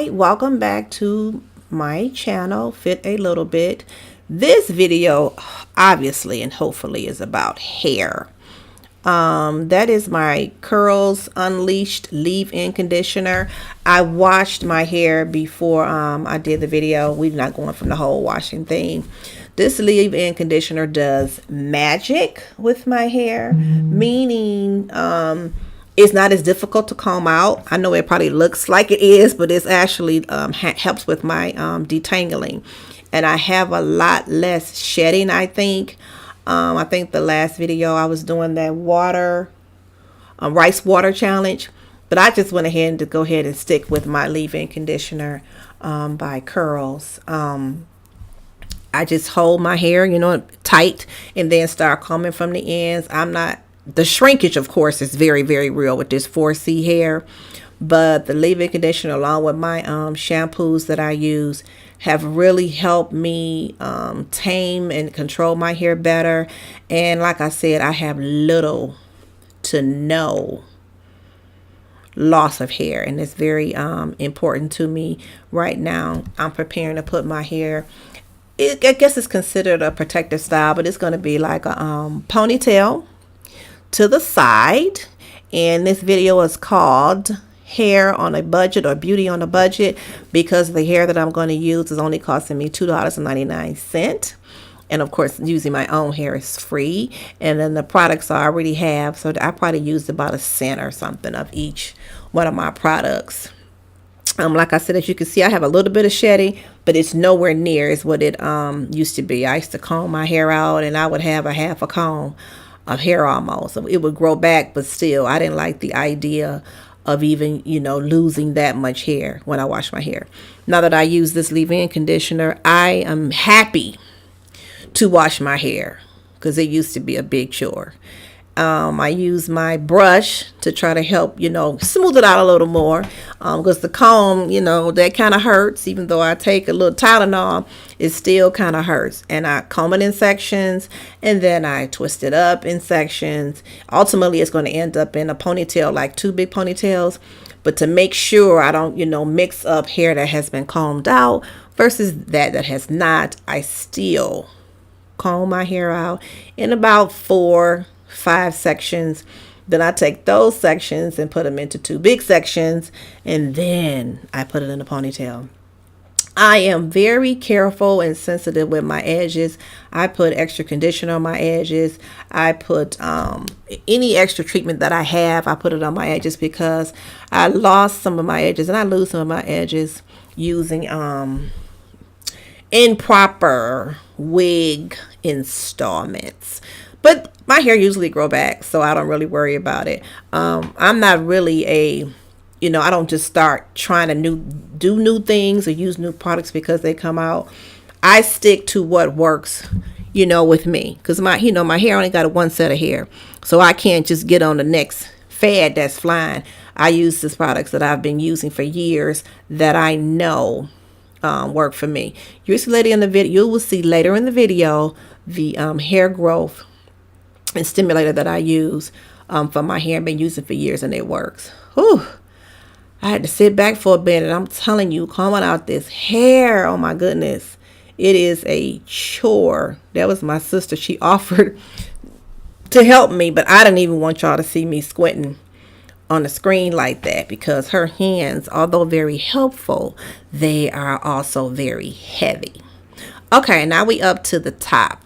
Hi, welcome back to my channel, Fit a Little Bit. This video obviously and hopefully is about hair. That is my Curls Unleashed leave-in conditioner. I washed my hair before I did the video. We're not going from the whole washing thing. This leave-in conditioner does magic with my hair, meaning it's not as difficult to comb out. I know it probably looks like it is, but it's actually helps with my detangling. And I have a lot less shedding, I think. I think the last video I was doing that rice water challenge. But I just went ahead and go ahead and stick with my leave-in conditioner by Curls. I just hold my hair, tight and then start combing from the ends. The shrinkage, of course, is very, very real with this 4C hair. But the leave-in conditioner, along with my shampoos that I use, have really helped me tame and control my hair better. And like I said, I have little to no loss of hair. And it's very important to me right now. I'm preparing to put my hair, I guess it's considered a protective style, but it's going to be like a ponytail to the side. And this video is called Hair on a Budget or Beauty on a Budget, because the hair that I'm going to use is only costing me $2.99. And of course, using my own hair is free. And then the products I already have, so I probably used about a cent or something of each one of my products. Like I said, as you can see, I have a little bit of shedding, but it's nowhere near as what it used to be. I used to comb my hair out and I would have a half a comb of hair almost. So it would grow back, but still, I didn't like the idea of even, losing that much hair when I wash my hair. Now that I use this leave-in conditioner, I am happy to wash my hair because it used to be a big chore. I use my brush to try to help, smooth it out a little more. Because the comb, that kind of hurts. Even though I take a little Tylenol, it still kind of hurts. And I comb it in sections and then I twist it up in sections. Ultimately, it's going to end up in a ponytail, like two big ponytails. But to make sure I don't, mix up hair that has been combed out versus that has not, I still comb my hair out in about 4-5 sections. Then I take those sections and put them into two big sections, and then I put it in a ponytail. I am very careful and sensitive with my edges. I put extra conditioner on my edges. I put any extra treatment that I have, I put it on my edges because I lost some of my edges and I lose some of my edges using improper wig installments. But my hair usually grow back, so I don't really worry about it. I'm not really I don't just start trying to do new things or use new products because they come out. I stick to what works, with me. Because my hair only got one set of hair. So I can't just get on the next fad that's flying. I use these products that I've been using for years that I know work for me. You will see later in the video the hair growth and stimulator that I use for my hair. I've been using for years and it works. Whew. I had to sit back for a bit, and I'm telling you, combing out this hair, oh my goodness, it is a chore. That was my sister. She offered to help me, but I didn't even want y'all to see me squinting on the screen like that because her hands, although very helpful, they are also very heavy. Okay, now we up to the top.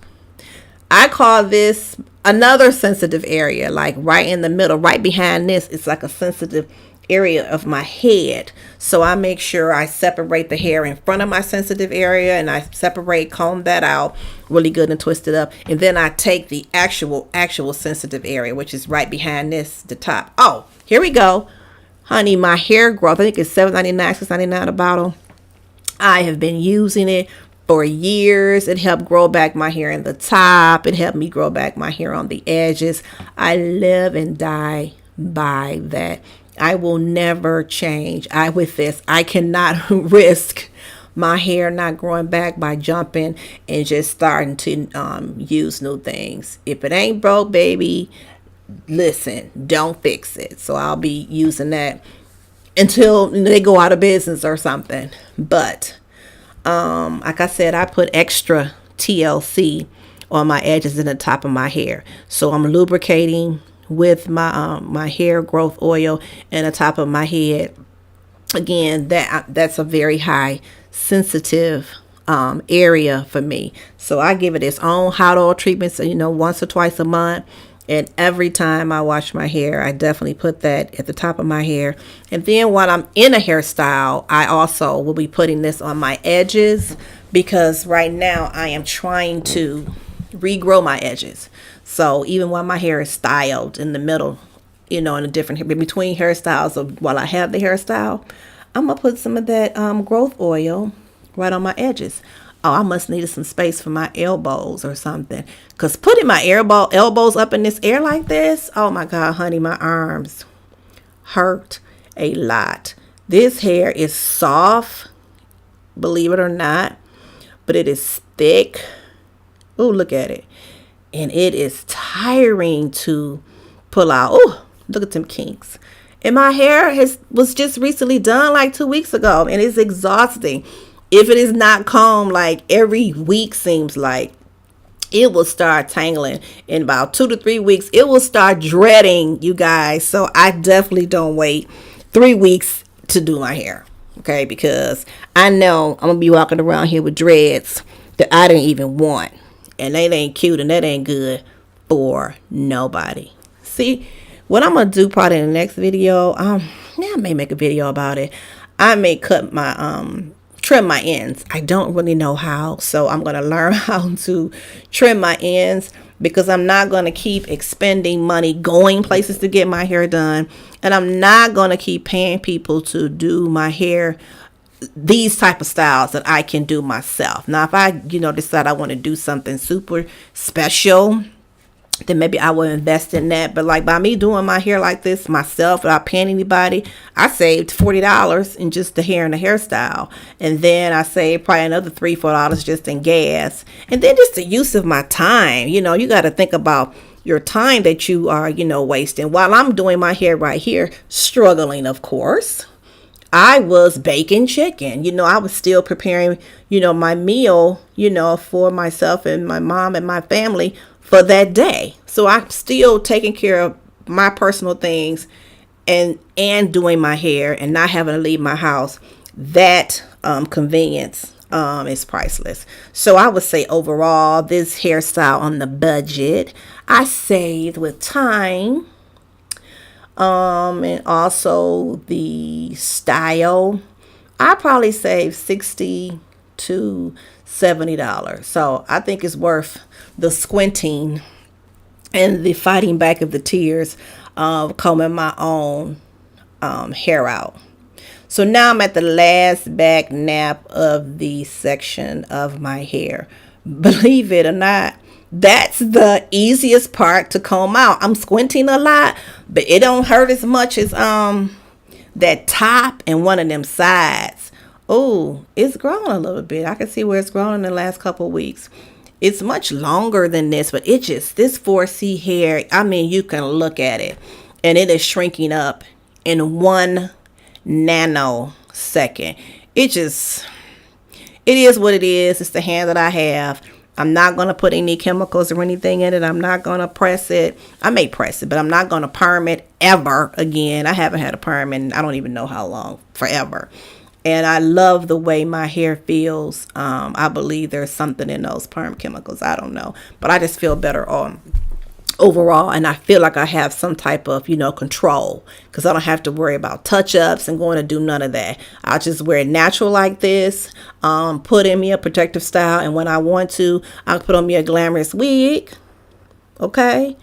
I call this another sensitive area, like right in the middle, right behind this. It's like a sensitive area of my head. So I make sure I separate the hair in front of my sensitive area and I comb that out really good and twist it up. And then I take the actual sensitive area, which is right behind this, the top. Oh, here we go. Honey, my hair growth, I think it's $7.99, $6.99 a bottle. I have been using it for years. It helped grow back my hair in the top. It helped me grow back my hair on the edges. I live and die by that. I will never change. With this, I cannot risk my hair not growing back by jumping and just starting to use new things. If it ain't broke, baby, listen, don't fix it. So I'll be using that until they go out of business or something. But like I said, I put extra TLC on my edges and the top of my hair. So I'm lubricating with my hair growth oil and the top of my head. Again, that's a very high sensitive area for me. So I give it its own hot oil treatment, so once or twice a month. And every time I wash my hair, I definitely put that at the top of my hair. And then while I'm in a hairstyle, I also will be putting this on my edges, because right now I am trying to regrow my edges. So even while my hair is styled in the middle, in a different between hairstyles, of while I have the hairstyle, I'm gonna put some of that growth oil right on my edges. Oh, I must need some space for my elbows or something, because putting my elbows up in this air like this, oh my God, honey, my arms hurt a lot. This hair is soft, believe it or not, but it is thick. Oh, look at it. And it is tiring to pull out. Oh, look at them kinks. And my hair was just recently done like 2 weeks ago, and it's exhausting. If it is not combed like every week, seems like, it will start tangling in about 2 to 3 weeks. It will start dreading, you guys. So I definitely don't wait 3 weeks to do my hair. Okay, because I know I'm gonna be walking around here with dreads that I didn't even want. And that ain't cute, and that ain't good for nobody. See, what I'm gonna do probably in the next video, I may make a video about it. I may cut my trim my ends. I don't really know how, so I'm gonna learn how to trim my ends, because I'm not gonna keep expending money going places to get my hair done, and I'm not gonna keep paying people to do my hair these type of styles that I can do myself. Now, if I decide I want to do something super special, then maybe I will invest in that. But like by me doing my hair like this myself without paying anybody, I saved $40 in just the hair and the hairstyle. And then I saved probably another $3-4 just in gas. And then just the use of my time. You got to think about your time that you are, wasting. While I'm doing my hair right here, struggling, of course, I was baking chicken. I was still preparing, my meal, for myself and my mom and my family for that day. So I'm still taking care of my personal things and doing my hair and not having to leave my house. That convenience is priceless. So I would say overall, this hairstyle on the budget, I saved with time. And also the style, I probably saved $60 to $70. So I think it's worth the squinting and the fighting back of the tears of combing my own hair out. So now I'm at the last back nap of the section of my hair. Believe it or not, that's the easiest part to comb out. I'm squinting a lot, but it don't hurt as much as that top and one of them sides. Oh, it's grown a little bit. I can see where it's grown in the last couple of weeks. It's much longer than this, but this 4C hair, I mean, you can look at it and it is shrinking up in 1 nanosecond. It is what it is. It's the hand that I have. I'm not going to put any chemicals or anything in it. I'm not going to press it. I may press it, but I'm not going to perm it ever again. I haven't had a perm in I don't even know how long, forever. And I love the way my hair feels. I believe there's something in those perm chemicals. I don't know. But I just feel better overall. And I feel like I have some type of, control. Because I don't have to worry about touch-ups and going to do none of that. I'll just wear it natural like this. Put in me a protective style. And when I want to, I'll put on me a glamorous wig. Okay?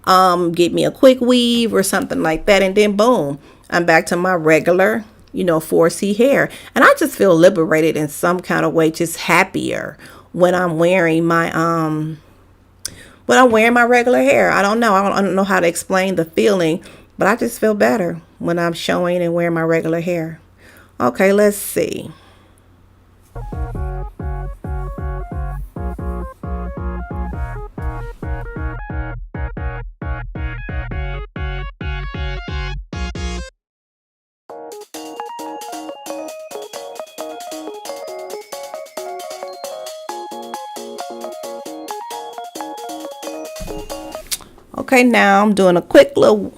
Get me a quick weave or something like that. And then boom, I'm back to my regular 4C hair. And I just feel liberated in some kind of way, just happier when I'm wearing my regular hair. I don't know. I don't know how to explain the feeling, but I just feel better when I'm showing and wearing my regular hair. Okay, let's see. Okay, now I'm doing a quick little,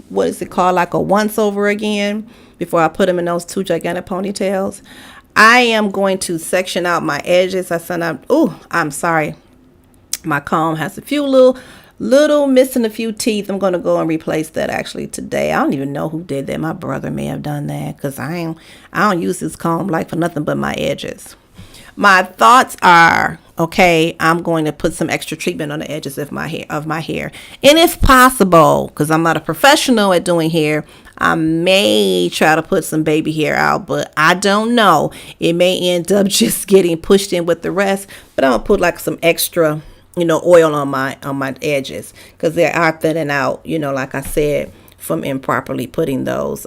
what is it called, like a once over again before I put them in those 2 gigantic ponytails. I am going to section out my edges. I'm sorry, my comb has a few little missing a few teeth. I'm going to go and replace that actually today. I don't even know who did that. My brother may have done that, because I don't use this comb like for nothing but my edges. My thoughts are, okay, I'm going to put some extra treatment on the edges of my hair. And if possible, because I'm not a professional at doing hair, I may try to put some baby hair out, but I don't know. It may end up just getting pushed in with the rest. But I'm going to put like some extra, oil on my edges, because they are thinning out, like I said, from improperly putting those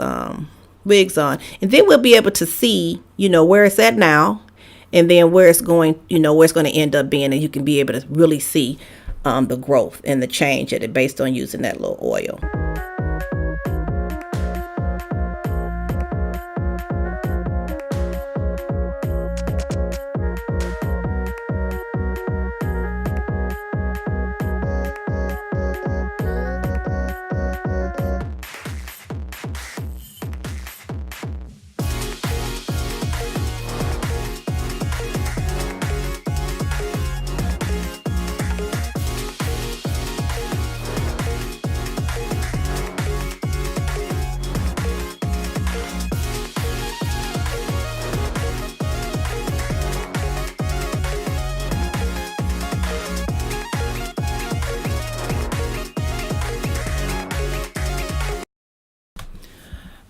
wigs on. And then we'll be able to see, where it's at now, and then where it's going, where it's going to end up being, and you can be able to really see the growth and the change at it based on using that little oil.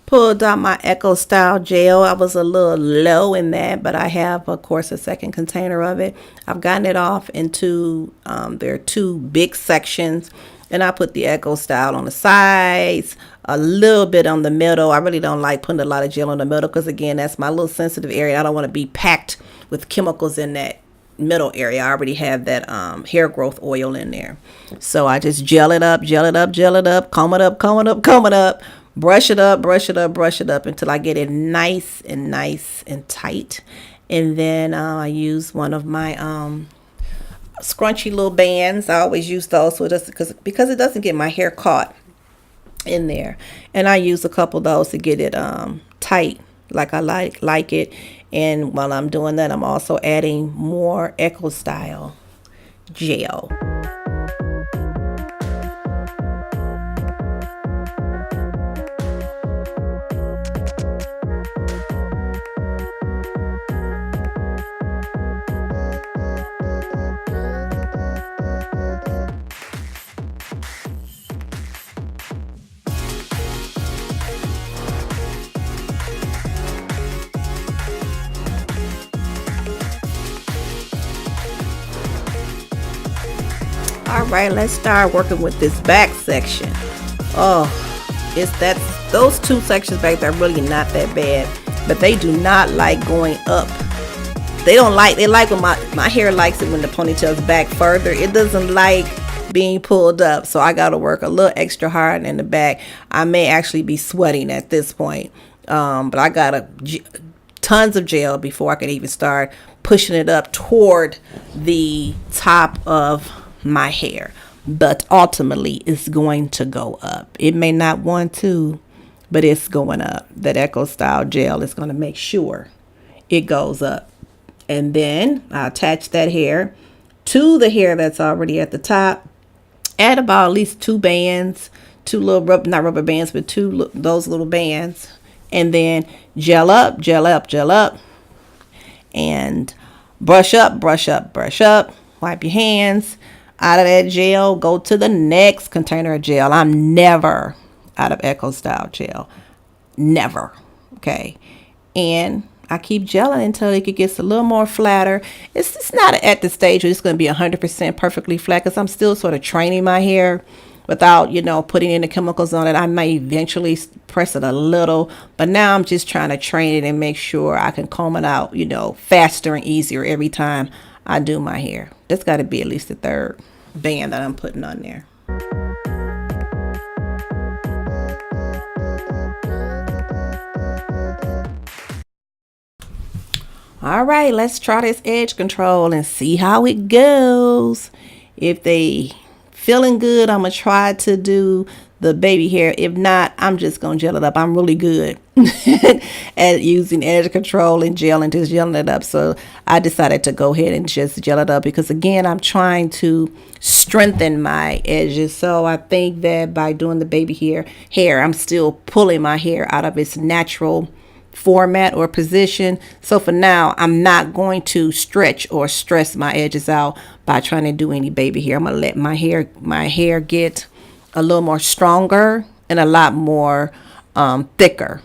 Pulled out my Echo Style gel. I was a little low in that, but I have, of course, a second container of it. I've gotten it off into, there are 2 big sections, and I put the Echo Style on the sides, a little bit on the middle. I really don't like putting a lot of gel on the middle, because again, that's my little sensitive area. I don't want to be packed with chemicals in that middle area. I already have that hair growth oil in there. So I just gel it up, comb it up, brush it up until I get it nice and tight. And then I use one of my scrunchy little bands. I always use those so because it doesn't get my hair caught in there. And I use a couple of those to get it tight like I like it. And while I'm doing that, I'm also adding more Echo Style gel. All right, let's start working with this back section. Oh, those 2 sections back there are really not that bad, but they do not like going up. They like when my hair likes it when the ponytail's back further. It doesn't like being pulled up, so I got to work a little extra hard in the back. I may actually be sweating at this point, but I got tons of gel before I can even start pushing it up toward the top of my hair. But ultimately it's going to go up. It may not want to, but it's going up. That Echo Style gel is going to make sure it goes up. And then I attach that hair to the hair that's already at the top. Add about at least 2 bands, 2 little not rubber bands, but those little bands. And then gel up, and brush up. Wipe your hands out of that gel. Go to the next container of gel. I'm never out of Echo Style gel. Never. Okay. And I keep gelling until it gets a little more flatter. It's not at the stage where it's going to be 100% perfectly flat, because I'm still sort of training my hair without, putting any chemicals on it. I may eventually press it a little, but now I'm just trying to train it and make sure I can comb it out, faster and easier every time I do my hair. That's got to be at least the 3rd band that I'm putting on there. All right, let's try this edge control and see how it goes. If they feeling good, I'm gonna try to do the baby hair. If not, I'm just gonna gel it up. I'm really good at using edge control and gel and just gelling it up. So I decided to go ahead and just gel it up because again, I'm trying to strengthen my edges. So I think that by doing the baby hair, I'm still pulling my hair out of its natural format or position. So for now, I'm not going to stretch or stress my edges out by trying to do any baby hair. I'm gonna let my hair get a little more stronger and a lot more thicker.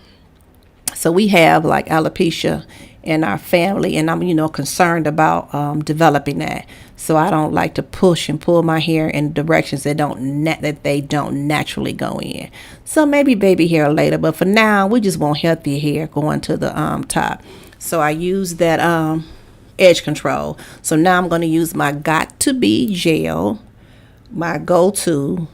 So we have like alopecia in our family, and I'm concerned about developing that. So I don't like to push and pull my hair in directions that they don't naturally go in. So maybe baby hair later, but for now we just want healthy hair going to the top. So I use that edge control. So now I'm going to use my Got To Be gel, my go-to.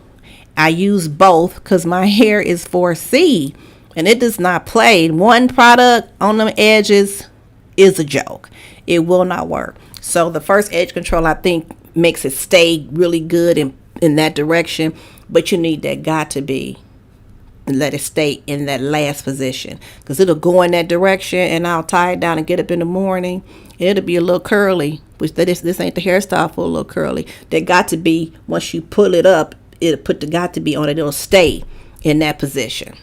I use both because my hair is 4C and it does not play. One product on them edges is a joke. It will not work. So the first edge control, I think, makes it stay really good in that direction, but you need that Got To Be and let it stay in that last position because it'll go in that direction and I'll tie it down and get up in the morning. It'll be a little curly, which this ain't the hairstyle for a little curly. That Got To Be, once you pull it up, it'll put the Got To Be on it. It'll stay in that position.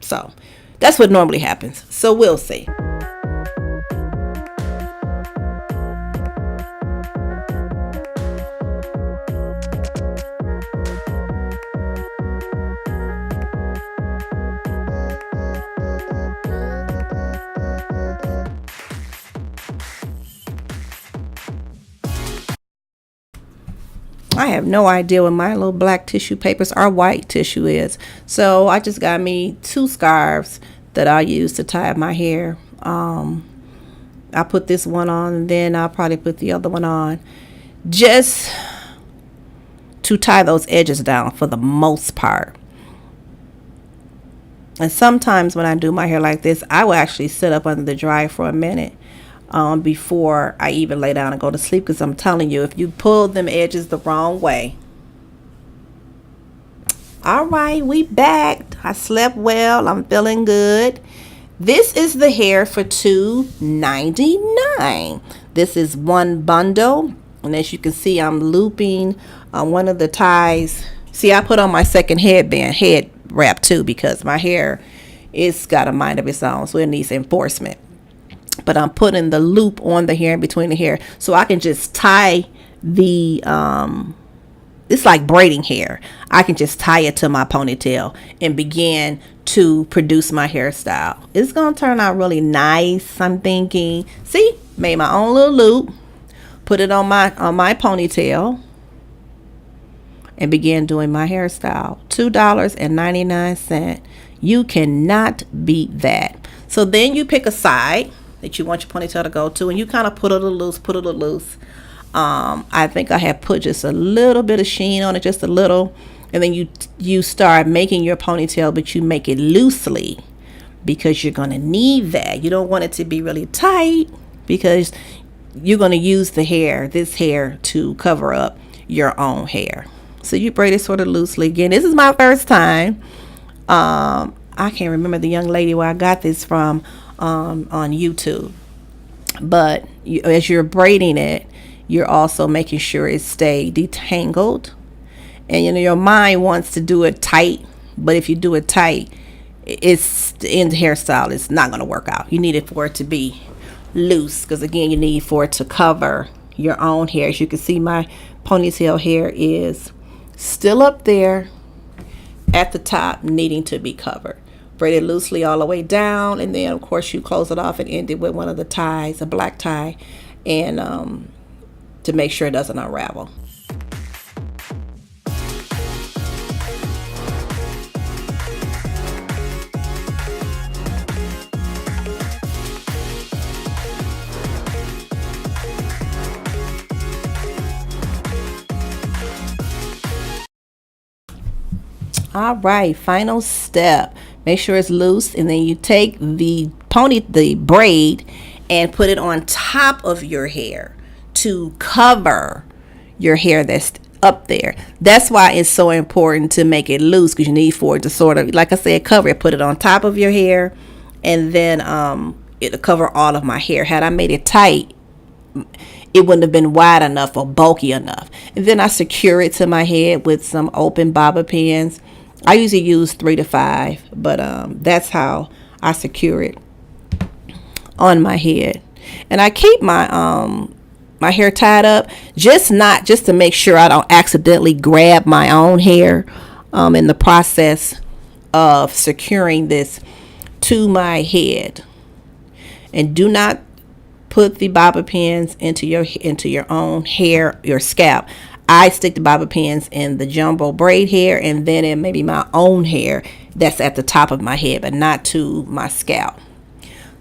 So that's what normally happens. So we'll see. I have no idea what my little black tissue papers or white tissue is. So I just got me 2 scarves that I use to tie up my hair. I put this one on and then I'll probably put the other one on just to tie those edges down for the most part. And sometimes when I do my hair like this, I will actually sit up under the dryer for a minute before I even lay down and go to sleep, because I'm telling you, if you pull them edges the wrong way. All right, we back. I slept well. I'm feeling good. This is the hair for $2.99. This is one bundle, and as you can see, I'm looping one of the ties. See, I put on my second head wrap too, because my hair it's got a mind of its own, so it needs enforcement. But I'm putting the loop on the hair in between the hair so I can just tie the it's like braiding hair. I can just tie it to my ponytail and begin to produce my hairstyle. It's gonna turn out really nice, I'm thinking. See, made my own little loop, put it on my ponytail, and began doing my hairstyle. $2.99. You cannot beat that. So then you pick a side that you want your ponytail to go to, and you kind of put a little loose. I think I have put just a little bit of sheen on it, just a little, and then you start making your ponytail, but you make it loosely because you're gonna need that. You don't want it to be really tight because you're gonna use this hair to cover up your own hair. So you braid it sort of loosely. Again, this is my first time. I can't remember the young lady where I got this from on YouTube. But as you're braiding it, you're also making sure it stays detangled. And your mind wants to do it tight, but if you do it tight, it's in the hairstyle, it's not going to work out. You need it for it to be loose, because again, you need for it to cover your own hair. As you can see, my ponytail hair is still up there at the top, needing to be covered. Braid it loosely all the way down, and then of course you close it off and end it with one of the ties, a black tie, and to make sure it doesn't unravel. All right, final step. Make sure it's loose, and then you take the braid and put it on top of your hair to cover your hair that's up there. That's why it's so important to make it loose, because you need for it to sort of, like I said, cover it. Put it on top of your hair, and then it'll cover all of my hair. Had I made it tight, it wouldn't have been wide enough or bulky enough. And then I secure it to my head with some open bobby pins. I usually use 3 to 5, but that's how I secure it on my head. And I keep my my hair tied up, just to make sure I don't accidentally grab my own hair in the process of securing this to my head. And do not put the bobby pins into your own hair, your scalp. I stick the bobby pins in the jumbo braid hair, and then in maybe my own hair that's at the top of my head, but not to my scalp.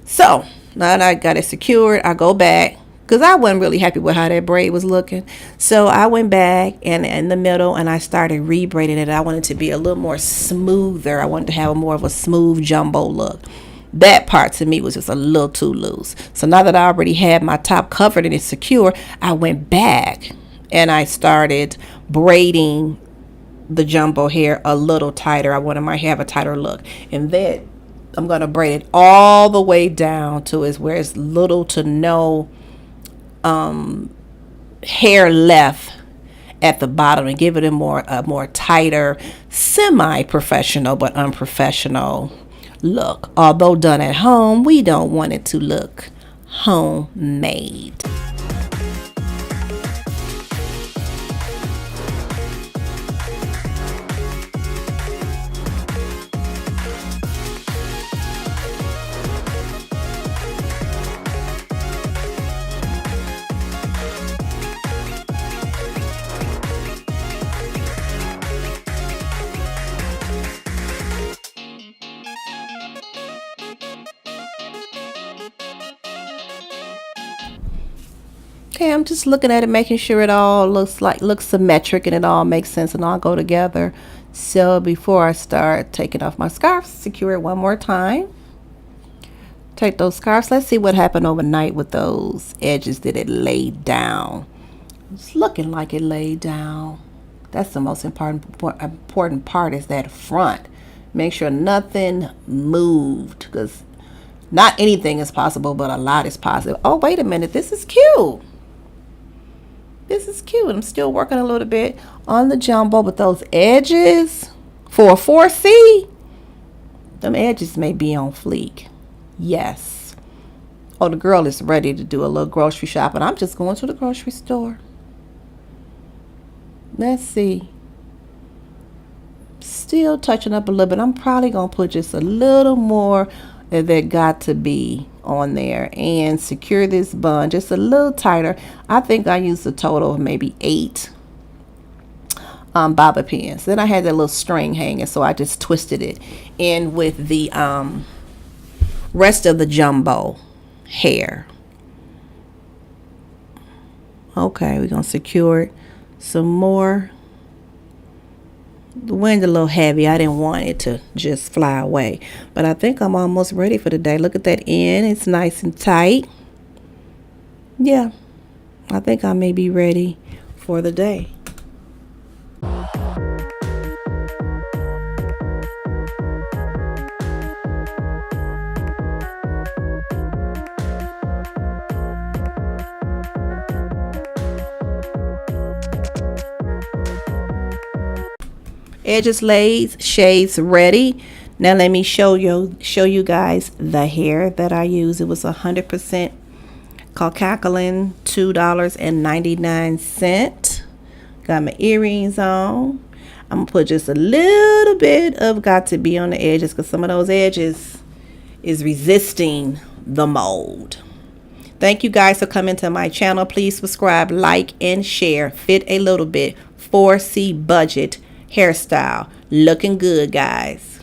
So now that I got it secured, I go back, because I wasn't really happy with how that braid was looking. So I went back and in the middle, and I started rebraiding it. I wanted it to be a little more smoother. I wanted to have more of a smooth jumbo look. That part to me was just a little too loose. So now that I already had my top covered and it's secure, I went back and I started braiding the jumbo hair a little tighter. I wanted my hair to have a tighter look. And then I'm going to braid it all the way down to where it's little to no hair left at the bottom, and give it a more tighter, semi-professional but unprofessional look. Although done at home, we don't want it to look homemade. Okay, I'm just looking at it, making sure it all looks symmetric and it all makes sense and all go together. So before I start taking off my scarf, secure it one more time. Take those scarves. Let's see what happened overnight with those edges. Did it lay down? It's looking like it laid down. That's the most important part, is that front. Make sure nothing moved, because not anything is possible, but a lot is possible. Oh, wait a minute. This is cute. This is cute. I'm still working a little bit on the jumbo, but those edges for a 4C, them edges may be on fleek. Yes. Oh, the girl is ready to do a little grocery shopping. I'm just going to the grocery store. Let's see. Still touching up a little bit. I'm probably going to put just a little more that got to be on there and secure this bun just a little tighter. I think I used a total of maybe 8 bobby pins. Then I had that little string hanging, so I just twisted it in with the rest of the jumbo hair. Okay, we're gonna secure it some more. The wind's a little heavy. I didn't want it to just fly away, but I think I'm almost ready for the day. Look at that end. It's nice and tight. Yeah, I think I may be ready for the day. Edges laid, shades ready. Now let me show you guys the hair that I use. It was 100% Caucasian, $2.99. Got my earrings on. I'm gonna put just a little bit of got to be on the edges, because some of those edges is resisting the mold. Thank you guys for coming to my channel. Please subscribe, like, and share. Fit a little bit. 4C budget hairstyle. Looking good, guys.